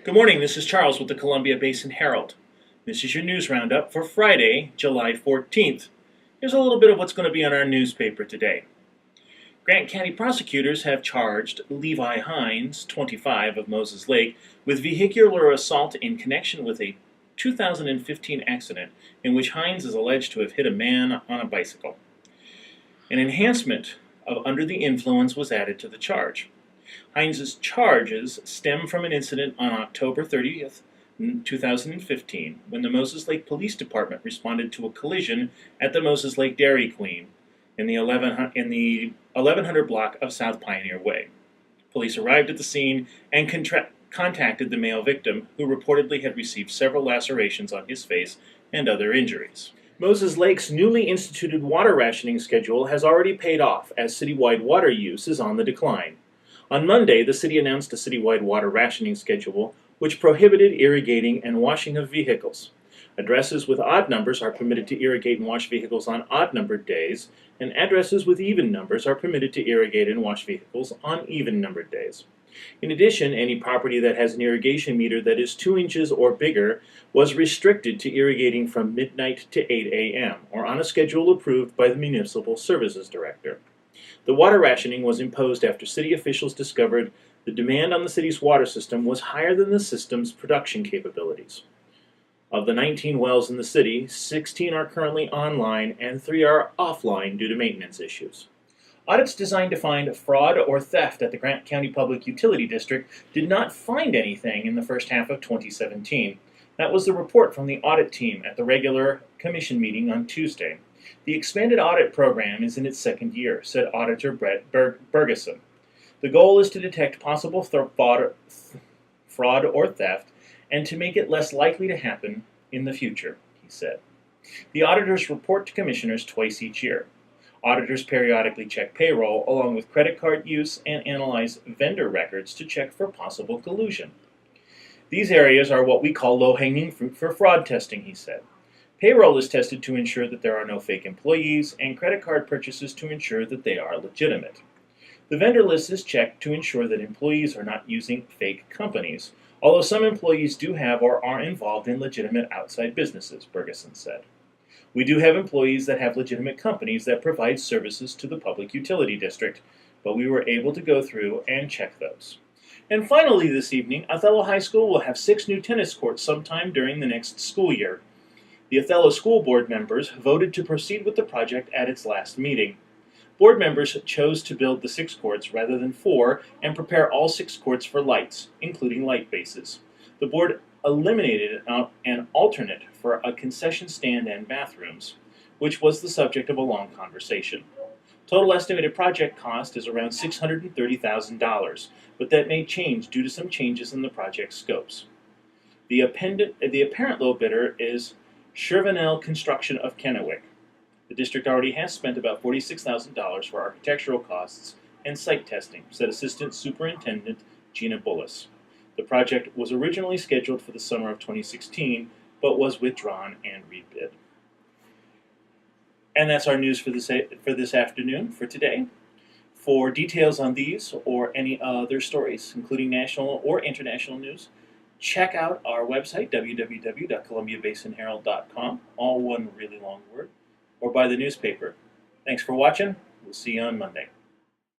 Good morning, this is Charles with the Columbia Basin Herald. This is your news roundup for Friday, July 14th. Here's a little bit of what's going to be on our newspaper today. Grant County prosecutors have charged Levi Hines, 25, of Moses Lake, with vehicular assault in connection with a 2015 accident in which Hines is alleged to have hit a man on a bicycle. An enhancement of under the influence was added to the charge. Hines's charges stem from an incident on October 30th, 2015, when the Moses Lake Police Department responded to a collision at the Moses Lake Dairy Queen in the 1100 block of South Pioneer Way. Police arrived at the scene and contacted the male victim, who reportedly had received several lacerations on his face and other injuries. Moses Lake's newly instituted water rationing schedule has already paid off, as citywide water use is on the decline. On Monday, the city announced a citywide water rationing schedule which prohibited irrigating and washing of vehicles. Addresses with odd numbers are permitted to irrigate and wash vehicles on odd-numbered days, and addresses with even numbers are permitted to irrigate and wash vehicles on even-numbered days. In addition, any property that has an irrigation meter that is 2 inches or bigger was restricted to irrigating from midnight to 8 a.m., or on a schedule approved by the Municipal Services Director. The water rationing was imposed after city officials discovered the demand on the city's water system was higher than the system's production capabilities. Of the 19 wells in the city, 16 are currently online and 3 are offline due to maintenance issues. Audits designed to find fraud or theft at the Grant County Public Utility District did not find anything in the first half of 2017. That was the report from the audit team at the regular commission meeting on Tuesday. The expanded audit program is in its second year, said Auditor Brett Bergeson. The goal is to detect possible fraud or theft and to make it less likely to happen in the future, he said. The auditors report to commissioners twice each year. Auditors periodically check payroll along with credit card use and analyze vendor records to check for possible collusion. These areas are what we call low-hanging fruit for fraud testing, he said. Payroll is tested to ensure that there are no fake employees, and credit card purchases to ensure that they are legitimate. The vendor list is checked to ensure that employees are not using fake companies, although some employees do have or are involved in legitimate outside businesses, Bergeson said. We do have employees that have legitimate companies that provide services to the public utility district, but we were able to go through and check those. And finally this evening, Othello High School will have 6 new tennis courts sometime during the next school year. The Othello School Board members voted to proceed with the project at its last meeting. Board members chose to build the 6 courts rather than 4 and prepare all 6 courts for lights, including light bases. The board eliminated an alternate for a concession stand and bathrooms, which was the subject of a long conversation. Total estimated project cost is around $630,000, but that may change due to some changes in the project scopes. The apparent low bidder is Shervinell Construction of Kennewick. The district already has spent about $46,000 for architectural costs and site testing, said Assistant Superintendent Gina Bullis. The project was originally scheduled for the summer of 2016, but was withdrawn and rebid. And that's our news for this afternoon, for today. For details on these or any other stories, including national or international news, check out our website, www.columbiabasinherald.com, all one really long word, or buy the newspaper. Thanks for watching. We'll see you on Monday.